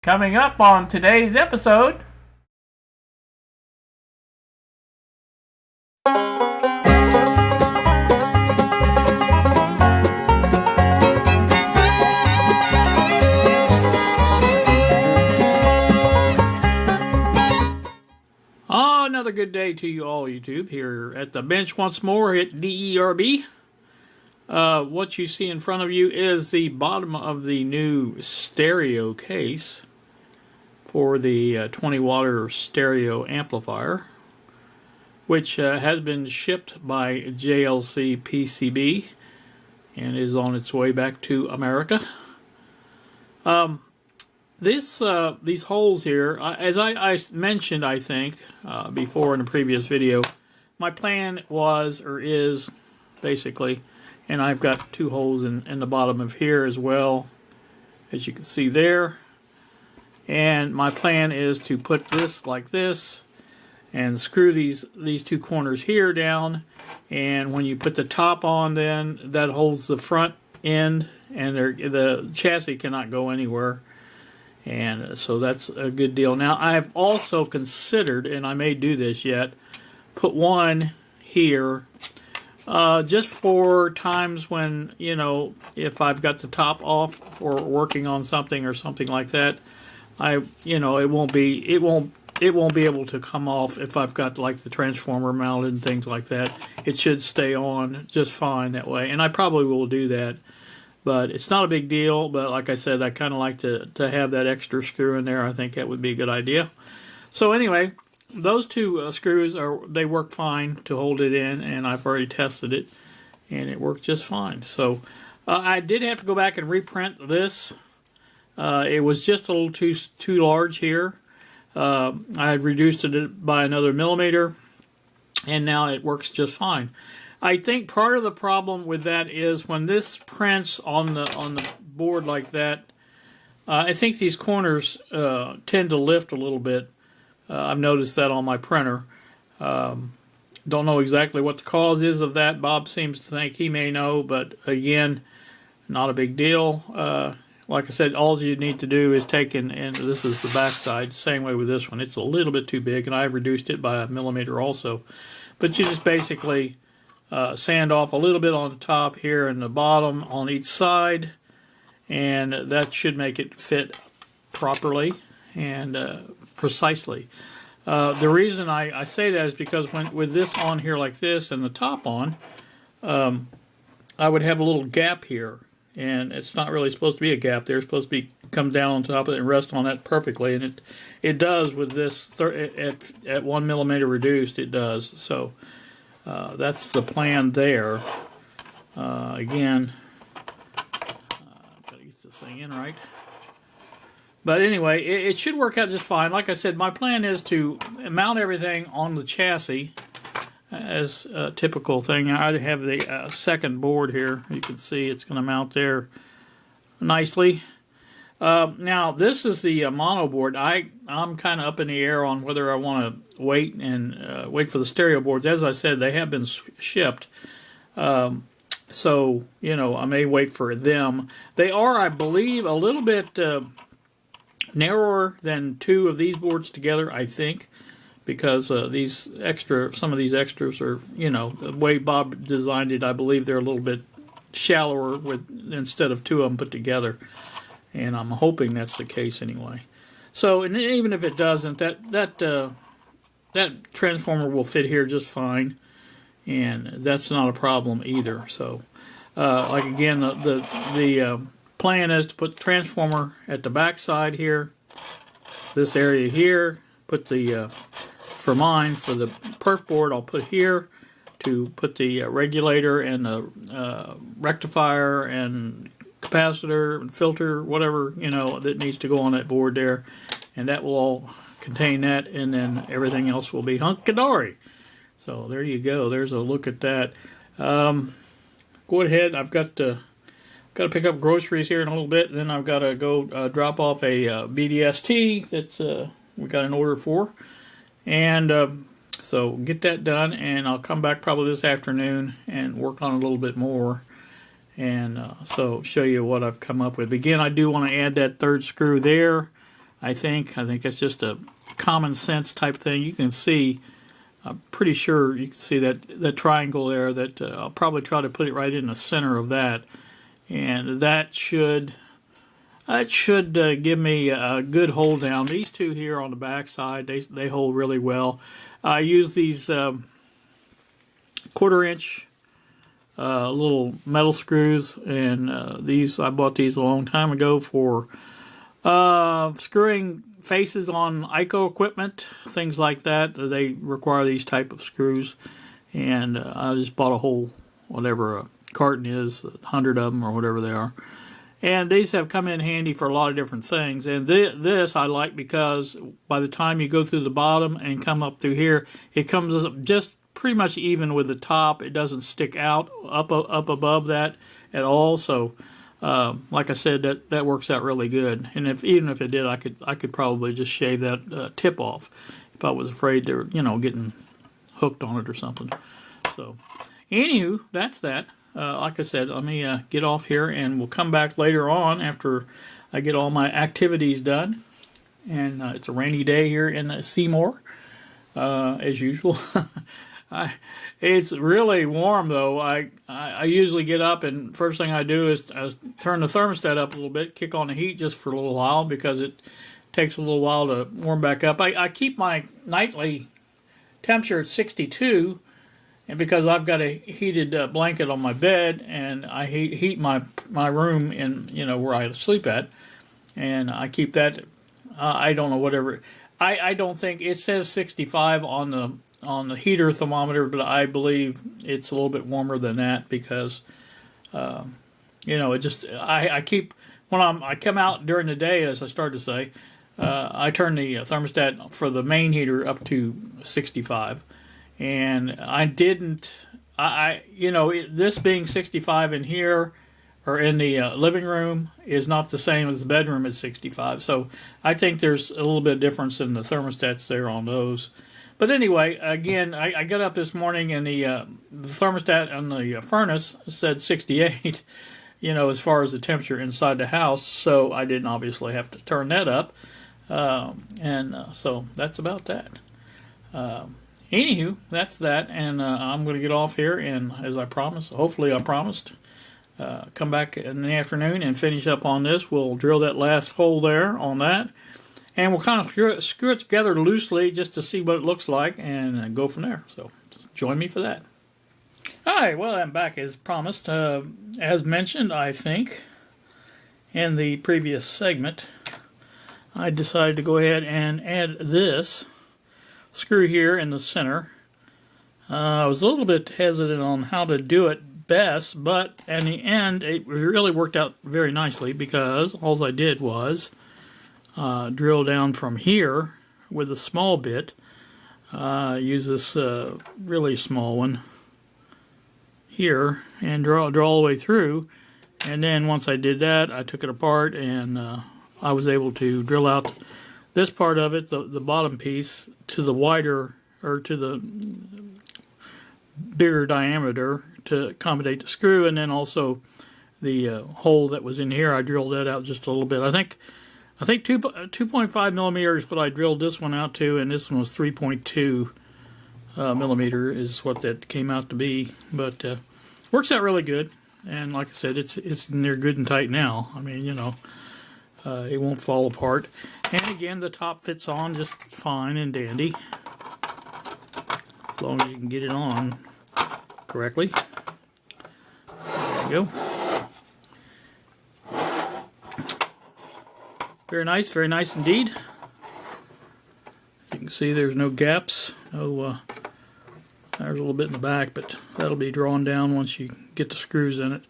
Coming up on today's episode. Another good day to you all, YouTube. Here at the bench once more at DERB. What you see in front of you is the bottom of the new stereo case for the 20 watt stereo amplifier, which has been shipped by JLC PCB and is on its way back to America. These holes here, as I mentioned, I think, before in a previous video, my plan was, or is, basically, and I've got two holes in the bottom of here as well, as you can see there. And my plan is to put this like this, and screw these two corners here down, and when you put the top on, then that holds the front end, and the chassis cannot go anywhere. And so that's a good deal. Now, I've also considered, and I may do this yet, put one here just for times when, you know, if I've got the top off for working on something or something like that, it won't be able to come off if I've got like the transformer mounted and things like that. It should stay on just fine that way, and I probably will do that. But it's not a big deal, but like I said, I kind of like to have that extra screw in there. I think that would be a good idea. So anyway, those two screws, they work fine to hold it in, and I've already tested it, and it worked just fine. So I did have to go back and reprint this. It was just a little too large here. I had reduced it by another millimeter, and now it works just fine. I think part of the problem with that is when this prints on the board like that, I think these corners tend to lift a little bit. I've noticed that on my printer. Don't know exactly what the cause is of that. Bob seems to think he may know, but again, not a big deal. Like I said, all you need to do is take and this is the back side, same way with this one. It's a little bit too big, and I've reduced it by a millimeter also. But you just basically sand off a little bit on the top here and the bottom on each side, and that should make it fit properly and precisely. The reason I say that is because with this on here like this and the top on, I would have a little gap here, and it's not really supposed to be a gap there. It's supposed to come down on top of it and rest on that perfectly, and it does with this at 1 millimeter reduced. It does. So that's the plan there. Again, gotta get this thing in right. But anyway, it should work out just fine. Like I said, my plan is to mount everything on the chassis as a typical thing. I have the second board here. You can see it's going to mount there nicely. Now, this is the mono board. I'm kind of up in the air on whether I want to wait for the stereo boards. As I said, they have been shipped. So, you know, I may wait for them. They are, I believe, a little bit narrower than two of these boards together, I think, because some of these extras are, you know, the way Bob designed it, I believe they're a little bit shallower instead of two of them put together. And I'm hoping that's the case anyway. So, and even if it doesn't, that transformer will fit here just fine, and that's not a problem either. So, like again, the plan is to put the transformer at the back side here, this area here. Put the for the perf board, I'll put here to put the regulator and the rectifier and capacitor and filter, whatever, you know, that needs to go on that board there, and that will all contain that, and then everything else will be hunky-dory. So there you go. There's a look at that. Go ahead. I've got to pick up groceries here in a little bit, and then I've got to go drop off a BDST that we got an order for, and so get that done, and I'll come back probably this afternoon and work on a little bit more. And so show you what I've come up with. Again, I do want to add that third screw there. I think it's just a common sense type thing. You can see, I'm pretty sure you can see that triangle there. That I'll probably try to put it right in the center of that, and that should give me a good hold down. These two here on the back side, they hold really well. I use these 1/4 inch little metal screws, and I bought these a long time ago for screwing faces on ICO equipment, things like that. They require these type of screws, and I just bought a whole, whatever a carton is, 100 of them or whatever they are. And these have come in handy for a lot of different things. And this I like because by the time you go through the bottom and come up through here, it comes up just pretty much even with the top. It doesn't stick out up above that at all. So, like I said, that works out really good. And even if it did, I could probably just shave that tip off if I was afraid they were, getting hooked on it or something. So, anywho, that's that. Like I said, let me get off here, and we'll come back later on after I get all my activities done. And it's a rainy day here in Seymour, as usual. It's really warm, though. I usually get up, and first thing I do is turn the thermostat up a little bit, kick on the heat just for a little while, because it takes a little while to warm back up. I keep my nightly temperature at 62, and because I've got a heated blanket on my bed, and I heat my room in where I sleep at, and I keep that. I don't know, whatever. I don't think it says 65 on the heater thermometer, but I believe it's a little bit warmer than that because it just I keep when I come out during the day, as I started to say, I turn the thermostat for the main heater up to 65. And I didn't, this being 65 in here or in the living room is not the same as the bedroom at 65. So I think there's a little bit of difference in the thermostats there on those. But anyway, again, I got up this morning and the thermostat on the furnace said 68, as far as the temperature inside the house. So I didn't obviously have to turn that up. So that's about that. Anywho, that's that, and I'm going to get off here, and as I promised, hopefully I promised, come back in the afternoon and finish up on this. We'll drill that last hole there on that, and we'll kind of screw it together loosely just to see what it looks like, and go from there. So just join me for that. Alright, well, I'm back as promised. As mentioned, I think, in the previous segment, I decided to go ahead and add this screw here in the center. I was a little bit hesitant on how to do it best, but in the end it really worked out very nicely because all I did was drill down from here with a small bit. Use this really small one here and draw all the way through, and then once I did that, I took it apart and I was able to drill out this part of it, the bottom piece, to the wider, or to the bigger diameter to accommodate the screw, and then also the hole that was in here, I drilled that out just a little bit. I think 2.5 millimeters what I drilled this one out to, and this one was 3.2 millimeter is what that came out to be. But works out really good, and like I said, it's near good and tight now. I mean, it won't fall apart. And again, the top fits on just fine and dandy, as long as you can get it on correctly. There you go. Very nice indeed. You can see there's no gaps. There's a little bit in the back, but that'll be drawn down once you get the screws in it.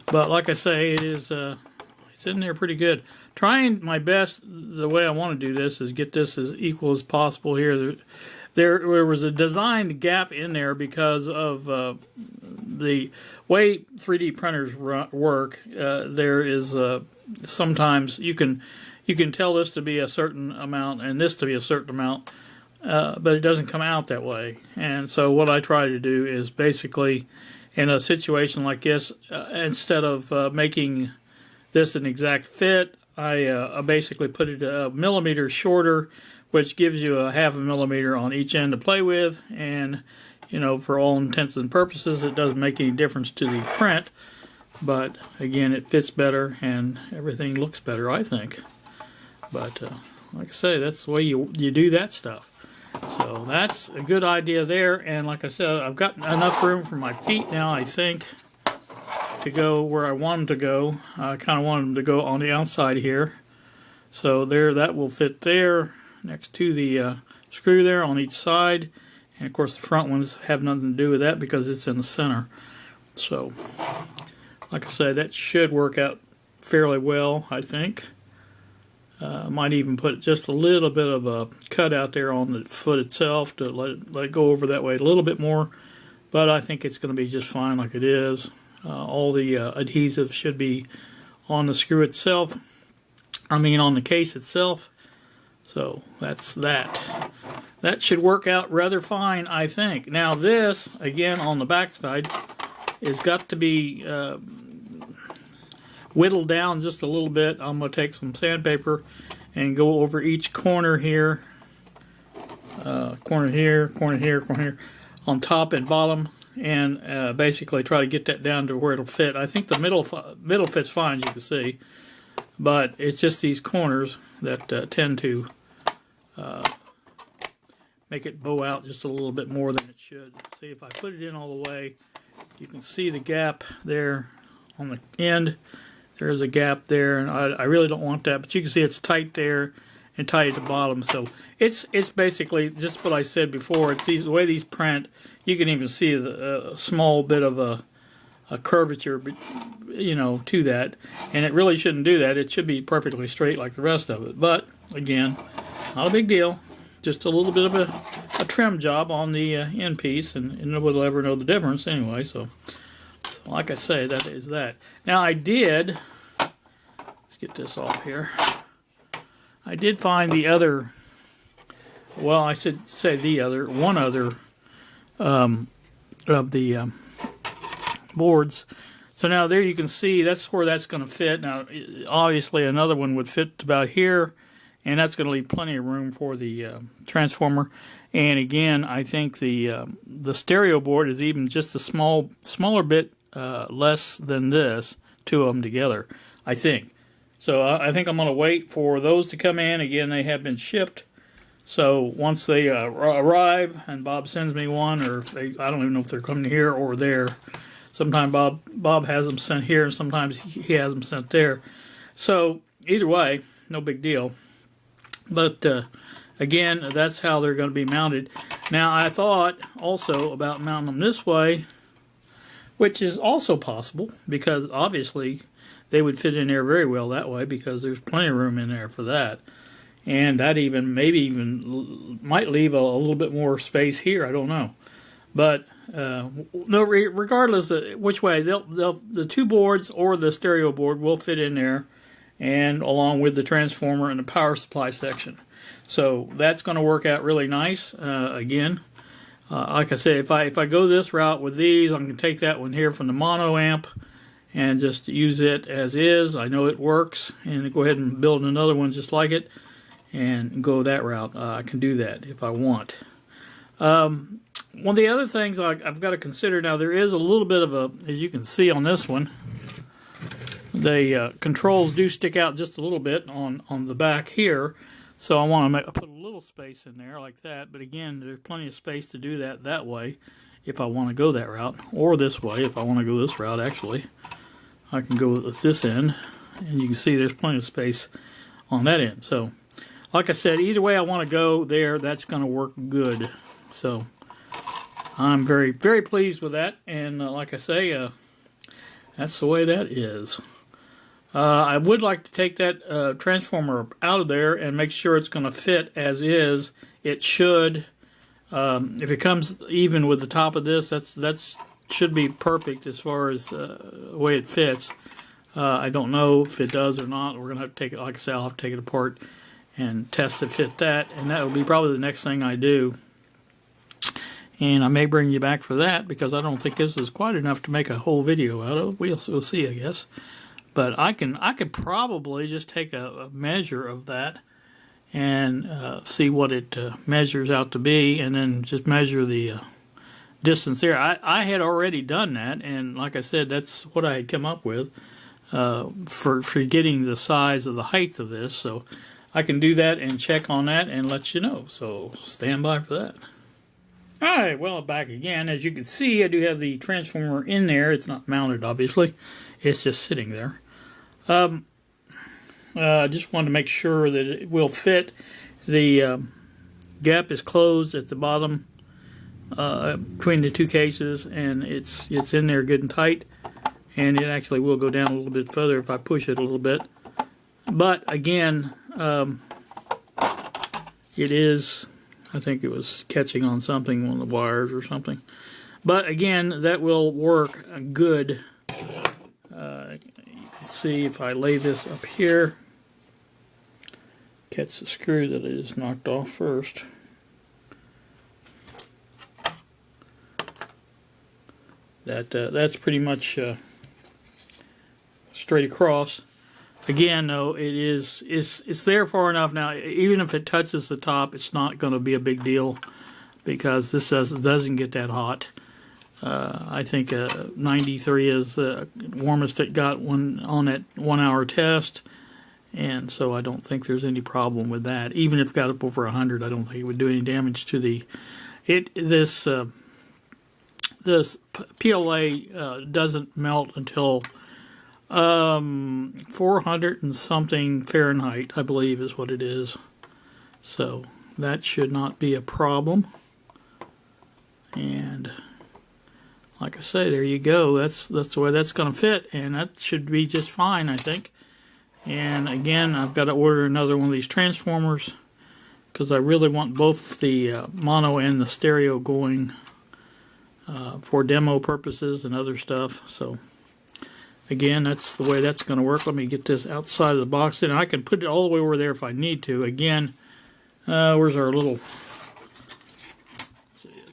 But like I say, it's in there pretty good. Trying my best, the way I want to do this is get this as equal as possible here. There was a designed gap in there because of the way 3D printers work. There is sometimes you can tell this to be a certain amount and this to be a certain amount, but it doesn't come out that way. And so what I try to do is basically, in a situation like this, instead of making this an exact fit, I basically put it a millimeter shorter, which gives you a half a millimeter on each end to play with, and you know, for all intents and purposes, it doesn't make any difference to the print, but again, it fits better and everything looks better, I think. But like I say, that's the way you do that stuff. So that's a good idea there, and like I said, I've got enough room for my feet now, I think, to go where I want them to go. I kind of want them to go on the outside here. So there, that will fit there next to the screw there on each side. And of course the front ones have nothing to do with that because it's in the center. So, like I said, that should work out fairly well, I think. Might even put just a little bit of a cut out there on the foot itself to let it go over that way a little bit more. But I think it's going to be just fine like it is. All the adhesive should be on the screw itself. I mean on the case itself. So that's that. That should work out rather fine, I think. Now this, again on the back side, has got to be whittled down just a little bit. I'm going to take some sandpaper and go over each corner here. Corner here, corner here, corner here, on top and bottom, and basically try to get that down to where it'll fit. I think the middle fits fine, as you can see, but it's just these corners that tend to make it bow out just a little bit more than it should. See, if I put it in all the way, you can see the gap there on the end. There's a gap there, and I really don't want that, but you can see it's tight there and tight at the bottom. So it's basically just what I said before. It's the way these print. You can even see a small bit of a curvature, you know, to that, and it really shouldn't do that. It should be perfectly straight like the rest of it. But again, not a big deal. Just a little bit of a trim job on the end piece, and nobody will ever know the difference anyway. So like I say, that is that. Now I did, let's get this off here. I did find the other, well, I should say the other, one other of the boards. So now there you can see that's where that's going to fit. Now obviously another one would fit about here, and that's going to leave plenty of room for the transformer. And again, I think the stereo board is even just a smaller bit less than this, two of them together, I think. So I think I'm going to wait for those to come in. Again, they have been shipped. So once they arrive and Bob sends me one, or I don't even know if they're coming here or there. Sometimes Bob has them sent here, and sometimes he has them sent there. So either way, no big deal. But again, that's how they're going to be mounted. Now I thought also about mounting them this way, which is also possible, because obviously they would fit in there very well that way, because there's plenty of room in there for that. And that even, maybe even might leave a little bit more space here, I don't know. But no, regardless of which way, the two boards or the stereo board will fit in there, and along with the transformer and the power supply section. So that's going to work out really nice. Again, like I said, if I go this route with these, I'm going to take that one here from the mono amp and just use it as is. I know it works, and go ahead and build another one just like it and go that route. I can do that if I want. One of the other things I've got to consider now, there is a little bit of a, as you can see on this one, the controls do stick out just a little bit on the back here. So I want to put a little space in there like that. But again, there's plenty of space to do that way if I want to go that route. Or this way if I want to go this route, actually. I can go with this end. And you can see there's plenty of space on that end. So, like I said, either way I want to go there, that's going to work good. So, I'm very, very pleased with that. And like I say, that's the way that is. I would like to take that transformer out of there and make sure it's going to fit as is. It should. If it comes even with the top of this, that should be perfect as far as the way it fits. I don't know if it does or not. We're going to have to take it, like I said, I'll have to take it apart and test to fit that. And that will be probably the next thing I do. And I may bring you back for that, because I don't think this is quite enough to make a whole video out of. We'll see, I guess. But I could probably just take a measure of that and see what it measures out to be, and then just measure the distance there. I had already done that, and like I said, that's what I had come up with for getting the size of the height of this. So I can do that and check on that and let you know. So stand by for that. Alright, well, back again. As you can see, I do have the transformer in there. It's not mounted, obviously. It's just sitting there. Just wanted to make sure that it will fit. The gap is closed at the bottom between the two cases, and it's in there good and tight. And it actually will go down a little bit further if I push it a little bit. But again, it is, I think it was catching on something, one of the wires or something. But again, that will work good. You can see if I lay this up here, catch the screw that I just knocked off first. That's pretty much straight across. Again, though, it's there far enough now. Even if it touches the top, it's not going to be a big deal because this doesn't get that hot. I think 93 is the warmest it got on that 1 hour test, and so I don't think there's any problem with that. Even if it got up over 100, I don't think it would do any damage to the this PLA doesn't melt until 400 and something Fahrenheit, I believe is what it is. So that should not be a problem. And like I say, there you go. That's the way that's going to fit, and that should be just fine, I think. And again, I've got to order another one of these transformers because I really want both the mono and the stereo going for demo purposes and other stuff. So again, that's the way that's going to work. Let me get this outside of the box, and I can put it all the way over there if I need to. Again, where's our little?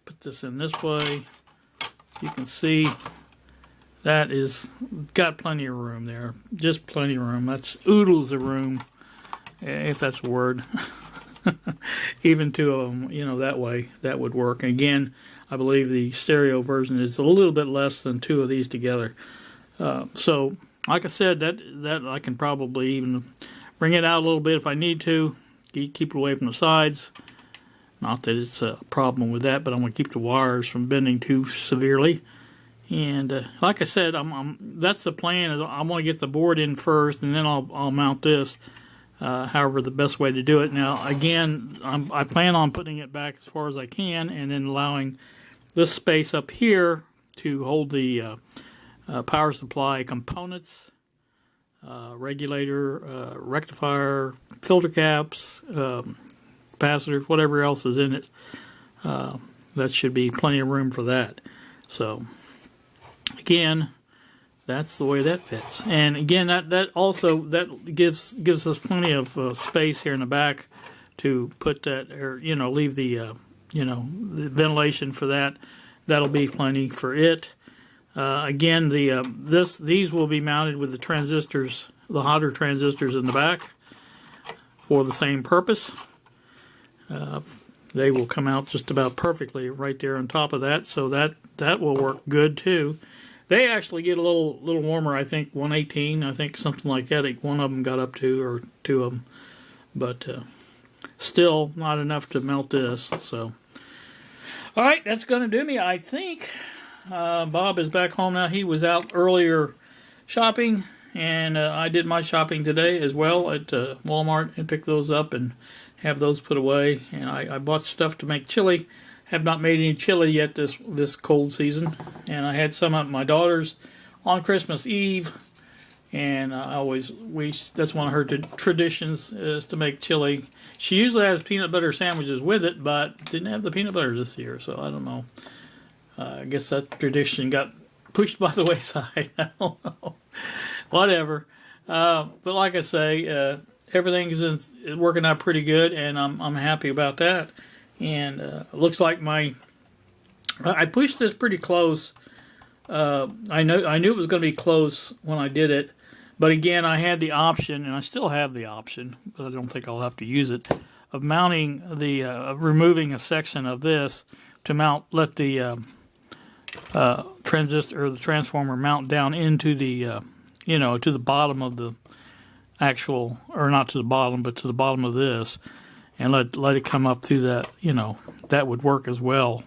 Put this in this way. You can see that is got plenty of room there. Just plenty of room. That's oodles of room, if that's a word. Even two of them, you know, that way that would work. Again, I believe the stereo version is a little bit less than two of these together. So, like I said, that I can probably even bring it out a little bit if I need to. Keep it away from the sides. Not that it's a problem with that, but I'm going to keep the wires from bending too severely. And like I said, that's the plan. Is I'm going to get the board in first, and then I'll mount this. However, the best way to do it. Now, again, I plan on putting it back as far as I can, and then allowing this space up here to hold the power supply components, regulator, rectifier, filter caps, capacitors, whatever else is in it. That should be plenty of room for that. So again, that's the way that fits. And again, that also gives us plenty of space here in the back to put that, or leave the the ventilation for that. That'll be plenty for it. Again, these will be mounted with the transistors, the hotter transistors in the back, for the same purpose. They will come out just about perfectly right there on top of that, so that will work good too. They actually get a little warmer. I think 118. I think something like that. I think one of them got up to, or two of them, but still not enough to melt this. So, all right, that's going to do me. I think Bob is back home now. He was out earlier shopping, and I did my shopping today as well at Walmart and picked those up and have those put away. And I bought stuff to make chili. Have not made any chili yet this cold season, and I had some at my daughter's on Christmas Eve, and that's one of her traditions is to make chili. She usually has peanut butter sandwiches with it, but didn't have the peanut butter this year, so I don't know. I guess that tradition got pushed by the wayside. I don't know. Whatever. But like I say, everything is working out pretty good, and I'm happy about that. And it looks like I pushed this pretty close. I knew it was going to be close when I did it, But again, I had the option, and I still have the option, but I don't think I'll have to use it, of mounting the, removing a section of this to let the transistor or the transformer mount down into the, to the bottom of the actual, or not to the bottom, but to the bottom of this, and let it come up through that. That would work as well.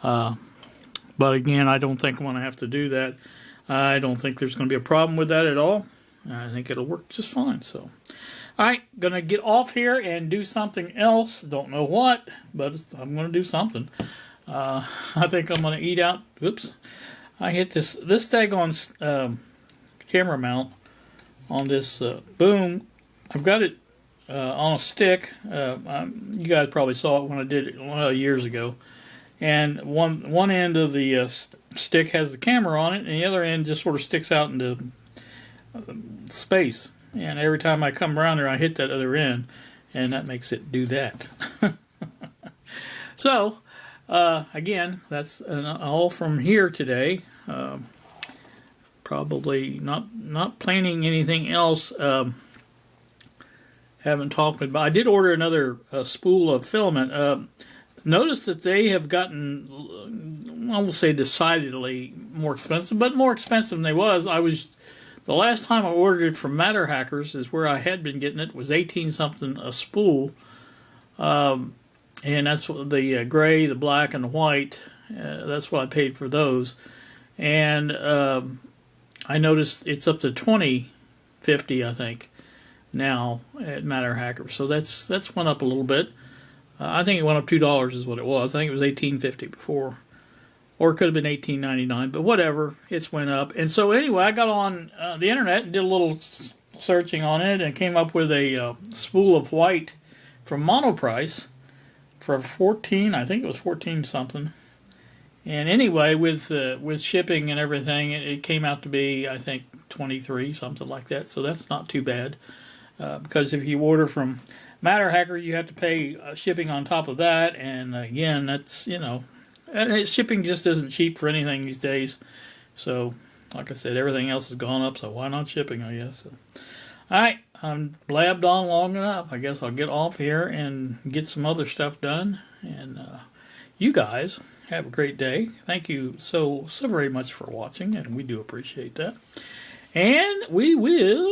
But again, I don't think I'm going to have to do that. I don't think there's going to be a problem with that at all. I think it'll work just fine. So, all right, going to get off here and do something else. Don't know what, but I'm going to do something. I think I'm going to eat out. Oops. I hit this daggone camera mount on this boom. I've got it on a stick. You guys probably saw it when I did it years ago. And one end of the stick has the camera on it, and the other end just sort of sticks out into space. And every time I come around there, I hit that other end, and that makes it do that. So, again, that's all from here today. Probably not planning anything else. Haven't talked about. I did order another spool of filament. Notice that they have gotten, I will say, decidedly more expensive, but more expensive than they was. The last time I ordered it from Matter Hackers is where I had been getting it. Was 18 something a spool, and that's what the gray, the black, and the white. That's what I paid for those, and I noticed it's up to $20.50, I think, now at Matter Hackers. So that's went up a little bit. I think it went up $2 is what it was. I think it was $18.50 before, or it could have been $18.99. But whatever, it's went up. And so anyway, I got on the internet and did a little searching on it and came up with a spool of white from Monoprice for 14. I think it was 14 something. And anyway, with shipping and everything, it came out to be, I think, 23 something like that. So that's not too bad, because if you order from Matter Hacker, you have to pay shipping on top of that, and again, that's, shipping just isn't cheap for anything these days. So, like I said, everything else has gone up, so why not shipping, I guess. So, all right, I'm blabbed on long enough. I guess I'll get off here and get some other stuff done, and you guys have a great day. Thank you so very much for watching, and we do appreciate that. And we will